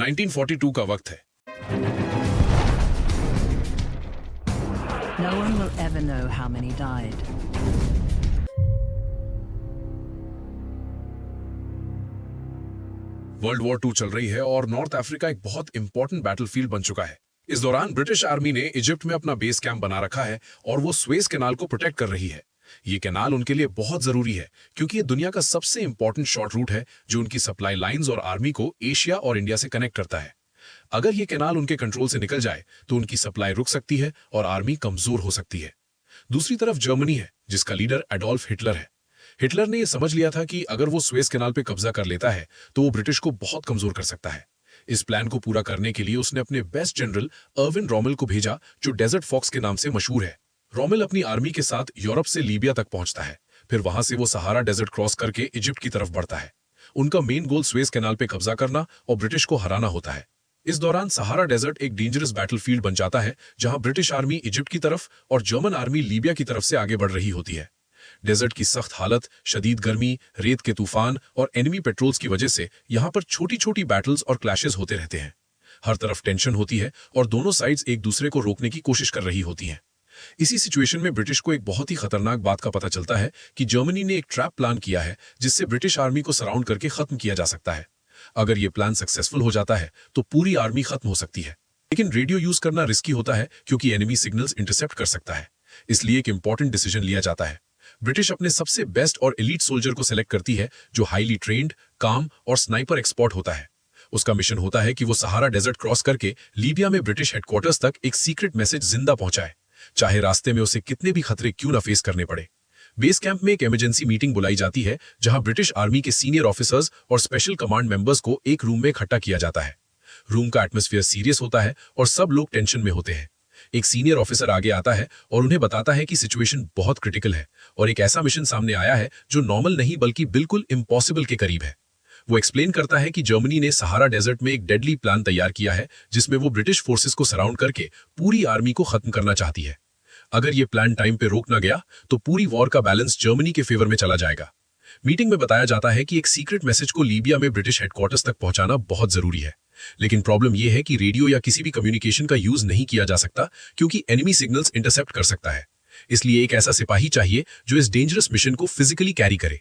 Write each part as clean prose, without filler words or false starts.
1942 का वक्त है। No one will ever know how many died. World war 2 चल रही है और नॉर्थ अफ्रीका एक बहुत इंपॉर्टेंट बैटलफील्ड बन चुका है। इस दौरान ब्रिटिश आर्मी ने इजिप्ट में अपना बेस कैंप बना रखा है और वो स्वेज कैनाल को प्रोटेक्ट कर रही है। ये कैनाल उनके लिए बहुत जरूरी है क्योंकि ये दुनिया का सबसे इंपॉर्टेंट शॉर्ट रूट है जो उनकी सप्लाई लाइंस और आर्मी को एशिया और इंडिया से कनेक्ट करता है। अगर ये कैनाल उनके कंट्रोल से निकल जाए तो उनकी सप्लाई रुक सकती है और आर्मी कमजोर हो सकती है। दूसरी तरफ जर्मनी है जिसका लीडर एडोल्फ हिटलर है। हिटलर ने यह समझ लिया था कि अगर वो स्वेज कैनाल पे कब्जा कर लेता है तो वो ब्रिटिश को बहुत कमजोर कर सकता है। इस प्लान को पूरा करने के लिए उसने अपने बेस्ट जनरल अर्विन रोमेल को भेजा जो डेजर्ट फॉक्स के नाम से मशहूर है। रोमेल अपनी आर्मी के साथ यूरोप से लीबिया तक पहुंचता है, फिर वहां से वो सहारा डेजर्ट क्रॉस करके इजिप्ट की तरफ बढ़ता है। उनका मेन गोल स्वेज कैनाल पे कब्जा करना और ब्रिटिश को हराना होता है। इस दौरान सहारा डेजर्ट एक डेंजरस बैटलफील्ड बन जाता है जहां ब्रिटिश आर्मी इजिप्ट की तरफ और जर्मन आर्मी लीबिया की तरफ से आगे बढ़ रही होती है। डेजर्ट की सख्त हालत, शदीद गर्मी, रेत के तूफान और एनिमी पेट्रोल्स की वजह से यहां पर छोटी छोटी बैटल्स और क्लैशेस होते रहते हैं। हर तरफ टेंशन होती है और दोनों साइड्स एक दूसरे को रोकने की कोशिश कर रही होती हैं। इसी सिचुएशन में ब्रिटिश को एक बहुत ही खतरनाक बात का पता चलता है कि जर्मनी ने एक ट्रैप प्लान किया है जिससे ब्रिटिश आर्मी को सराउंड करके खत्म किया जा सकता है। अगर ये प्लान सक्सेसफुल हो जाता है तो पूरी आर्मी खत्म हो सकती है, लेकिन रेडियो यूज करना रिस्की होता है क्योंकि एनिमी सिग्नल्स इंटरसेप्ट कर सकता है। इसलिए एक इंपॉर्टेंट डिसीजन लिया जाता है। ब्रिटिश अपने सबसे बेस्ट और एलीट सोल्जर को सिलेक्ट करती है जो हाईली ट्रेन्ड, काम और स्नाइपर एक्सपर्ट होता है। उसका मिशन होता है कि वो सहारा डेजर्ट क्रॉस करके लीबिया में ब्रिटिश हेडक्वार्टर्स तक एक सीक्रेट मैसेज जिंदा पहुंचाए, चाहे रास्ते में उसे कितने भी खतरे क्यों न फेस करने पड़े। बेस कैंप में एक इमरजेंसी मीटिंग बुलाई जाती है जहां ब्रिटिश आर्मी के सीनियर ऑफिसर्स और स्पेशल कमांड मेंबर्स को एक रूम में इकट्ठा किया जाता है। रूम का एटमॉस्फेयर सीरियस होता है और सब लोग टेंशन में होते हैं। एक सीनियर ऑफिसर आगे आता है और उन्हें बताता है कि सिचुएशन बहुत क्रिटिकल है और एक ऐसा मिशन सामने आया है जो नॉर्मल नहीं बल्कि बिल्कुल इम्पॉसिबल के करीब है। वो एक्सप्लेन करता है कि जर्मनी ने सहारा डेजर्ट में एक डेडली प्लान तैयार किया है जिसमें वो ब्रिटिश फोर्सेस को सराउंड करके पूरी आर्मी को खत्म करना चाहती है। अगर ये प्लान टाइम पे रोक ना गया तो पूरी वॉर का बैलेंस जर्मनी के फेवर में चला जाएगा। मीटिंग में बताया जाता है कि एक सीक्रेट मैसेज को लीबिया में ब्रिटिश हेडक्वार्टर्स तक पहुंचाना बहुत जरूरी है, लेकिन प्रॉब्लम यह है कि रेडियो या किसी भी कम्युनिकेशन का यूज नहीं किया जा सकता क्योंकि एनिमी सिग्नल्स इंटरसेप्ट कर सकता है। इसलिए एक ऐसा सिपाही चाहिए जो इस डेंजरस मिशन को फिजिकली कैरी करे।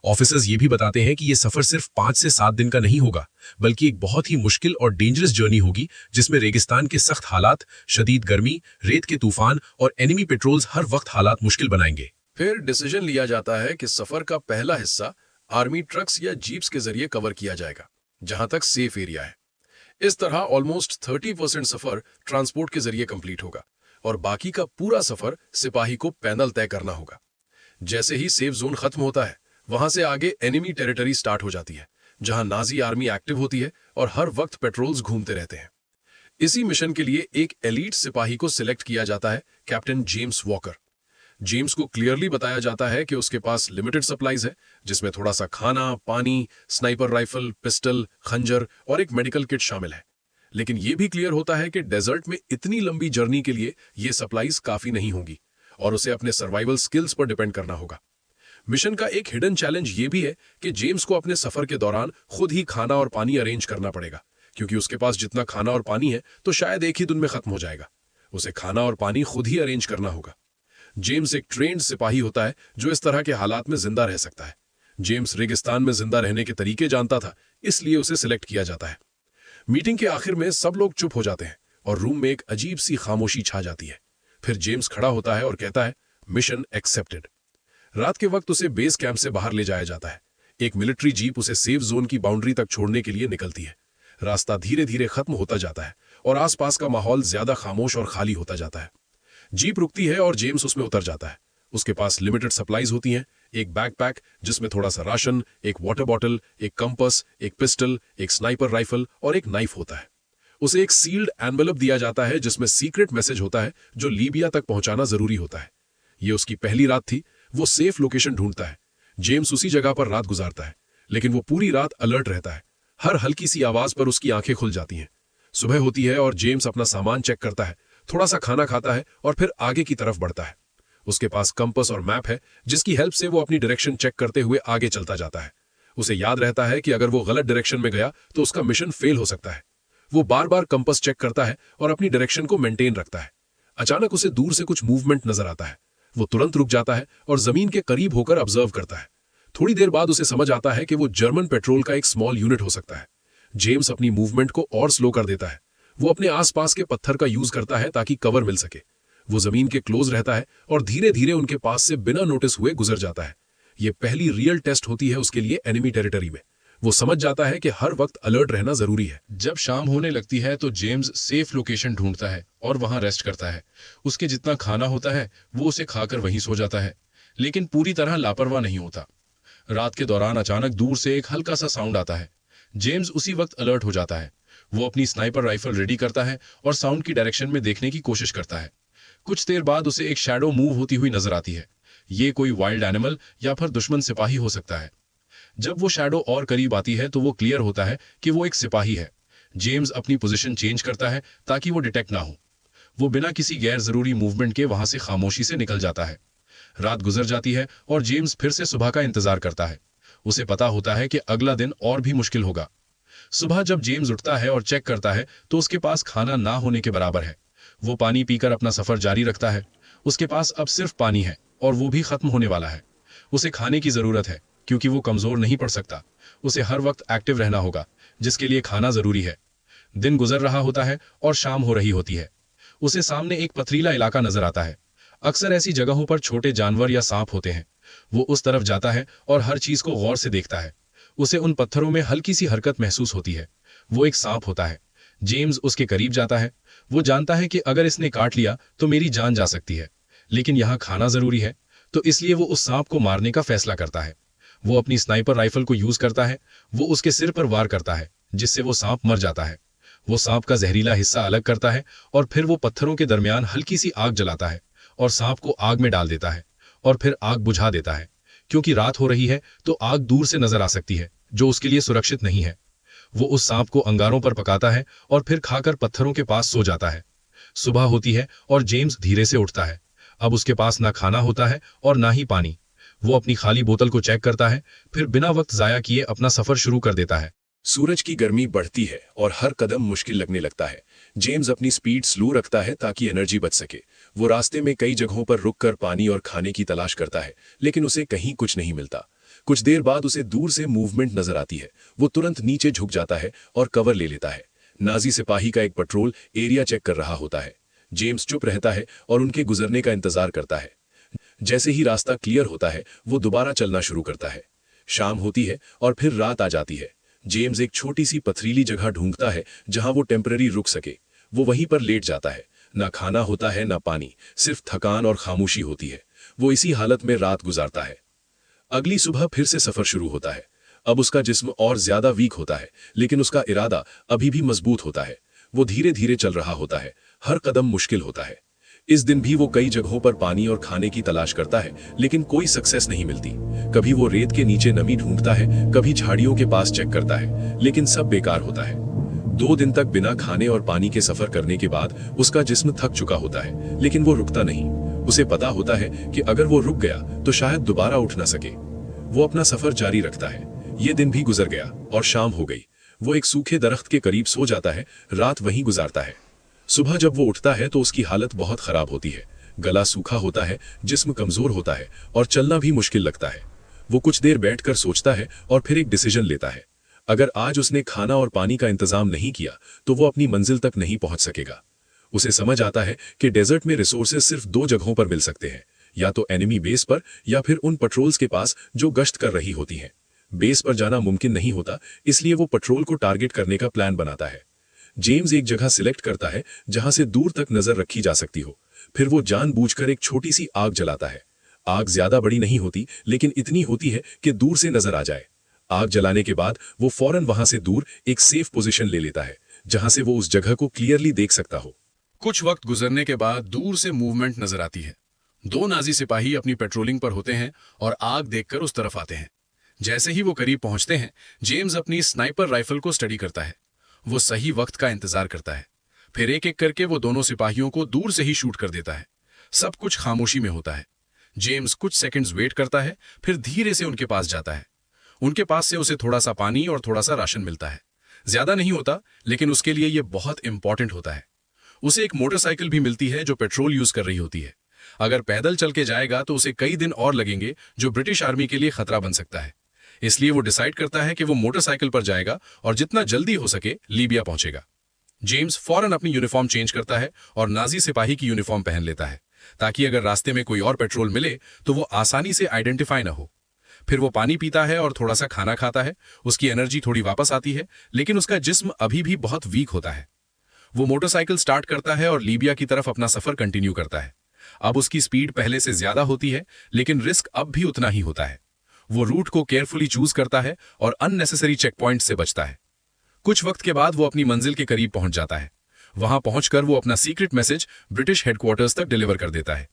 ऑफिसर्स ये भी बताते हैं कि यह सफर सिर्फ 5 से 7 दिन का नहीं होगा बल्कि एक बहुत ही मुश्किल और डेंजरस जर्नी होगी जिसमें रेगिस्तान के सख्त हालात, शदीद गर्मी, रेत के तूफान और एनिमी पेट्रोल्स हर वक्त हालात मुश्किल बनाएंगे। फिर डिसीजन लिया जाता है कि सफर का पहला हिस्सा आर्मी ट्रक्स या जीप्स के जरिए कवर किया जाएगा जहां तक सेफ एरिया है। इस तरह ऑलमोस्ट 30% सफर ट्रांसपोर्ट के जरिए कंप्लीट होगा और बाकी का पूरा सफर सिपाही को पैदल तय करना होगा। जैसे ही सेफ जोन खत्म होता है वहां से आगे एनिमी टेरिटरी स्टार्ट हो जाती है जहां नाजी आर्मी एक्टिव होती है और हर वक्त पेट्रोल्स घूमते रहते हैं। इसी मिशन के लिए एक एलीट सिपाही को सिलेक्ट किया जाता है, कैप्टन जेम्स वॉकर। जेम्स को क्लियरली बताया जाता है कि उसके पास लिमिटेड सप्लाईज है जिसमें थोड़ा सा खाना, पानी, स्नाइपर राइफल, पिस्टल, खंजर और एक मेडिकल किट शामिल है। लेकिन यह भी क्लियर होता है कि डेजर्ट में इतनी लंबी जर्नी के लिए ये सप्लाईज काफी नहीं होंगी और उसे अपने सर्वाइवल स्किल्स पर डिपेंड करना होगा। मिशन का एक हिडन चैलेंज ये भी है कि जेम्स को अपने सफर के दौरान खुद ही खाना और पानी अरेंज करना पड़ेगा क्योंकि उसके पास जितना खाना और पानी है तो शायद एक ही दिन में खत्म हो जाएगा। उसे खाना और पानी खुद ही अरेंज करना होगा। जेम्स एक ट्रेन्ड सिपाही होता है जो इस तरह के हालात में जिंदा रह सकता है। जेम्स रेगिस्तान में जिंदा रहने के तरीके जानता था, इसलिए उसे सिलेक्ट किया जाता है। मीटिंग के आखिर में सब लोग चुप हो जाते हैं और रूम में एक अजीब सी खामोशी छा जाती है। फिर जेम्स खड़ा होता है और कहता है, मिशन एक्सेप्टेड। रात के वक्त उसे बेस कैंप से बाहर ले जाया जाता है। एक मिलिट्री जीप उसे सेफ जोन की बाउंड्री तक छोड़ने के लिए निकलती है। रास्ता धीरे धीरे खत्म होता जाता है और आसपास का माहौल ज्यादा खामोश और खाली होता जाता है। जीप रुकती है और जेम्स उसमें उतर जाता है। उसके पास लिमिटेड सप्लाईज होती हैं, एक बैकपैक जिसमें थोड़ा सा राशन, एक वाटर बॉटल, एक कंपास, एक पिस्टल, एक स्नाइपर राइफल और एक नाइफ होता है। उसे एक सील्ड एनवेलप दिया जाता है जिसमें सीक्रेट मैसेज होता है जो लीबिया तक पहुंचाना जरूरी होता है। ये उसकी पहली रात थी। वो सेफ लोकेशन ढूंढता है। जेम्स उसी जगह पर रात गुजारता है, लेकिन वो पूरी रात अलर्ट रहता है। हर हल्की सी आवाज पर उसकी आंखें खुल जाती हैं। सुबह होती है और जेम्स अपना सामान चेक करता है, थोड़ा सा खाना खाता है और फिर आगे की तरफ बढ़ता है। उसके पास कंपास और मैप है जिसकी हेल्प से वो अपनी डायरेक्शन चेक करते हुए आगे चलता जाता है। उसे याद रहता है कि अगर वो गलत डायरेक्शन में गया तो उसका मिशन फेल हो सकता है। वो बार बार कंपास चेक करता है और अपनी डायरेक्शन को मेंटेन रखता है। अचानक उसे दूर से कुछ मूवमेंट नजर आता है। वो तुरंत रुक जाता है और जमीन के करीब होकर ऑब्जर्व करता है। थोड़ी देर बाद उसे समझ आता है कि वो जर्मन पेट्रोल का एक स्मॉल यूनिट हो सकता है। जेम्स अपनी मूवमेंट को और स्लो कर देता है। वो अपने आसपास के पत्थर का यूज करता है ताकि कवर मिल सके। वो जमीन के क्लोज रहता है और धीरे धीरे उनके पास से बिना नोटिस हुए गुजर जाता है। ये पहली रियल टेस्ट होती है उसके लिए एनिमी टेरिटरी में। वो समझ जाता है कि हर वक्त अलर्ट रहना जरूरी है। जब शाम होने लगती है तो जेम्स सेफ लोकेशन ढूंढता है और वहां रेस्ट करता है। उसके जितना खाना होता है वो उसे खाकर वहीं सो जाता है, लेकिन पूरी तरह लापरवाह नहीं होता। रात के दौरान अचानक दूर से एक हल्का सा साउंड आता है। जेम्स उसी वक्त अलर्ट हो जाता है। वो अपनी स्नाइपर राइफल रेडी करता है और साउंड की डायरेक्शन में देखने की कोशिश करता है। कुछ देर बाद उसे एक शैडो मूव होती हुई नजर आती है। ये कोई वाइल्ड एनिमल या फिर दुश्मन सिपाही हो सकता है। जब वो शैडो और करीब आती है तो वो क्लियर होता है कि वो एक सिपाही है। जेम्स अपनी पोजीशन चेंज करता है ताकि वो डिटेक्ट ना हो। वो बिना किसी गैर जरूरी मूवमेंट के वहां से खामोशी से निकल जाता है। रात गुजर जाती है और जेम्स फिर से सुबह का इंतजार करता है। उसे पता होता है कि अगला दिन और भी मुश्किल होगा। सुबह जब जेम्स उठता है और चेक करता है तो उसके पास खाना ना होने के बराबर है। वो पानी पीकर अपना सफर जारी रखता है। उसके पास अब सिर्फ पानी है और वो भी खत्म होने वाला है। उसे खाने की जरूरत है क्योंकि वो कमजोर नहीं पड़ सकता। उसे हर वक्त एक्टिव रहना होगा, जिसके लिए खाना जरूरी है। दिन गुजर रहा होता है और शाम हो रही होती है। उसे सामने एक पथरीला इलाका नजर आता है। अक्सर ऐसी जगहों पर छोटे जानवर या सांप होते हैं। वो उस तरफ जाता है और हर चीज को गौर से देखता है। उसे उन पत्थरों में हल्की सी हरकत महसूस होती है। वो एक सांप होता है। जेम्स उसके करीब जाता है। वो जानता है कि अगर इसने काट लिया तो मेरी जान जा सकती है, लेकिन यहाँ खाना जरूरी है, तो इसलिए वो उस सांप को मारने का फैसला करता है। वो अपनी स्नाइपर राइफल को यूज करता है। वो उसके सिर पर वार करता है, जिससे वो सांप मर जाता है। वो सांप का जहरीला हिस्सा अलग करता है और फिर वो पत्थरों के दरमियान हल्की सी आग जलाता है और सांप को आग में डाल देता है और फिर आग बुझा देता है। क्योंकि रात हो रही है तो आग दूर से नजर आ सकती है, जो उसके लिए सुरक्षित नहीं है। वो उस सांप को अंगारों पर पकाता है और फिर खाकर पत्थरों के पास सो जाता है। सुबह होती है और जेम्स धीरे से उठता है। अब उसके पास ना खाना होता है और ना ही पानी। वो अपनी खाली बोतल को चेक करता है, फिर बिना वक्त जाया किए अपना सफर शुरू कर देता है। सूरज की गर्मी बढ़ती है और हर कदम मुश्किल लगने लगता है। जेम्स अपनी स्पीड स्लो रखता है ताकि एनर्जी बच सके। वो रास्ते में कई जगहों पर रुककर पानी और खाने की तलाश करता है, लेकिन उसे कहीं कुछ नहीं मिलता। कुछ देर बाद उसे दूर से मूवमेंट नजर आती है। वो तुरंत नीचे झुक जाता है और कवर ले लेता है। नाजी सिपाही का एक पेट्रोल एरिया चेक कर रहा होता है। जेम्स चुप रहता है और उनके गुजरने का इंतजार करता है। जैसे ही रास्ता क्लियर होता है वो दोबारा चलना शुरू करता है। शाम होती है और फिर रात आ जाती है। जेम्स एक छोटी सी पथरीली जगह ढूंढता है जहां वो टेम्पररी रुक सके। वो वहीं पर लेट जाता है। ना खाना होता है ना पानी, सिर्फ थकान और खामोशी होती है। वो इसी हालत में रात गुजारता है। अगली सुबह फिर से सफर शुरू होता है। अब उसका जिस्म और ज्यादा वीक होता है, लेकिन उसका इरादा अभी भी मजबूत होता है। वो धीरे धीरे चल रहा होता है। हर कदम मुश्किल होता है। इस दिन भी वो कई जगहों पर पानी और खाने की तलाश करता है, लेकिन कोई सक्सेस नहीं मिलती। कभी वो रेत के नीचे नमी ढूंढता है, कभी झाड़ियों के पास चेक करता है, लेकिन सब बेकार होता है। 2 दिन तक बिना खाने और पानी के सफर करने के बाद उसका जिस्म थक चुका होता है, लेकिन वो रुकता नहीं। उसे पता होता है कि अगर वो रुक गया तो शायद दोबारा उठ ना सके। वो अपना सफर जारी रखता है। ये दिन भी गुजर गया और शाम हो गई। वो एक सूखे दरख्त के करीब सो जाता है, रात वहीं गुजारता है। सुबह जब वो उठता है तो उसकी हालत बहुत खराब होती है। गला सूखा होता है, जिस्म कमजोर होता है और चलना भी मुश्किल लगता है। वो कुछ देर बैठकर सोचता है और फिर एक डिसीजन लेता है। अगर आज उसने खाना और पानी का इंतजाम नहीं किया तो वो अपनी मंजिल तक नहीं पहुंच सकेगा। उसे समझ आता है कि डेजर्ट में रिसोर्सेज सिर्फ 2 जगहों पर मिल सकते हैं, या तो एनिमी बेस पर या फिर उन पेट्रोल्स के पास जो गश्त कर रही होती हैं। बेस पर जाना मुमकिन नहीं होता, इसलिए वो पेट्रोल को टारगेट करने का प्लान बनाता है। जेम्स एक जगह सिलेक्ट करता है जहां से दूर तक नजर रखी जा सकती हो। फिर वो जानबूझकर एक छोटी सी आग जलाता है। आग ज्यादा बड़ी नहीं होती, लेकिन इतनी होती है कि दूर से नजर आ जाए। आग जलाने के बाद वो फौरन वहां से दूर एक सेफ पोजीशन ले लेता है, जहां से वो उस जगह को क्लियरली देख सकता हो। कुछ वक्त गुजरने के बाद दूर से मूवमेंट नजर आती है। 2 नाजी सिपाही अपनी पेट्रोलिंग पर होते हैं और आग देखकर उस तरफ आते हैं। जैसे ही वो करीब पहुंचते हैं, जेम्स अपनी स्नाइपर राइफल को स्टडी करता है। वो सही वक्त का इंतजार करता है। फिर एक एक करके वो दोनों सिपाहियों को दूर से ही शूट कर देता है। सब कुछ खामोशी में होता है। जेम्स कुछ सेकंड्स वेट करता है, फिर धीरे से उनके पास जाता है। उनके पास से उसे थोड़ा सा पानी और थोड़ा सा राशन मिलता है। ज्यादा नहीं होता, लेकिन उसके लिए ये बहुत इंपॉर्टेंट होता है। उसे एक मोटरसाइकिल भी मिलती है जो पेट्रोल यूज कर रही होती है। अगर पैदल चल के जाएगा तो उसे कई दिन और लगेंगे, जो ब्रिटिश आर्मी के लिए खतरा बन सकता है। इसलिए वो डिसाइड करता है कि वो मोटरसाइकिल पर जाएगा और जितना जल्दी हो सके लीबिया पहुंचेगा। जेम्स फौरन अपनी यूनिफॉर्म चेंज करता है और नाजी सिपाही की यूनिफॉर्म पहन लेता है, ताकि अगर रास्ते में कोई और पेट्रोल मिले तो वो आसानी से आइडेंटिफाई ना हो। फिर वो पानी पीता है और थोड़ा सा खाना खाता है। उसकी एनर्जी थोड़ी वापस आती है, लेकिन उसका जिस्म अभी भी बहुत वीक होता है। वो मोटरसाइकिल स्टार्ट करता है और लीबिया की तरफ अपना सफर कंटिन्यू करता है। अब उसकी स्पीड पहले से ज्यादा होती है, लेकिन रिस्क अब भी उतना ही होता है। वो रूट को केयरफुली चूज करता है और अननेसेसरी चेक पॉइंट से बचता है। कुछ वक्त के बाद वो अपनी मंजिल के करीब पहुंच जाता है। वहां पहुंचकर वो अपना सीक्रेट मैसेज ब्रिटिश हेडक्वार्टर्स तक डिलीवर कर देता है।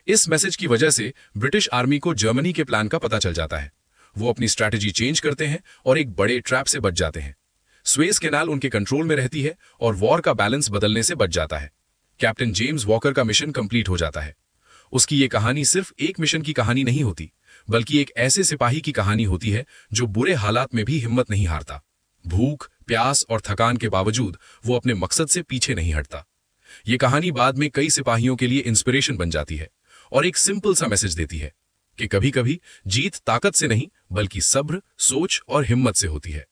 इस मैसेज की वजह से ब्रिटिश आर्मी को जर्मनी के प्लान का पता चल जाता है। वो अपनी स्ट्रैटेजी चेंज करते हैं और एक बड़े ट्रैप से बच जाते हैं। स्वेज कैनाल उनके कंट्रोल में रहती है और वॉर का बैलेंस बदलने से बच जाता है। कैप्टन जेम्स वॉकर का मिशन कंप्लीट हो जाता है। उसकी ये कहानी सिर्फ एक मिशन की कहानी नहीं होती, बल्कि एक ऐसे सिपाही की कहानी होती है जो बुरे हालात में भी हिम्मत नहीं हारता। भूख, प्यास और थकान के बावजूद वो अपने मकसद से पीछे नहीं हटता। ये कहानी बाद में कई सिपाहियों के लिए इंस्पिरेशन बन जाती है और एक सिंपल सा मैसेज देती है कि कभी-कभी जीत ताकत से नहीं, बल्कि सब्र, सोच और हिम्मत से होती है।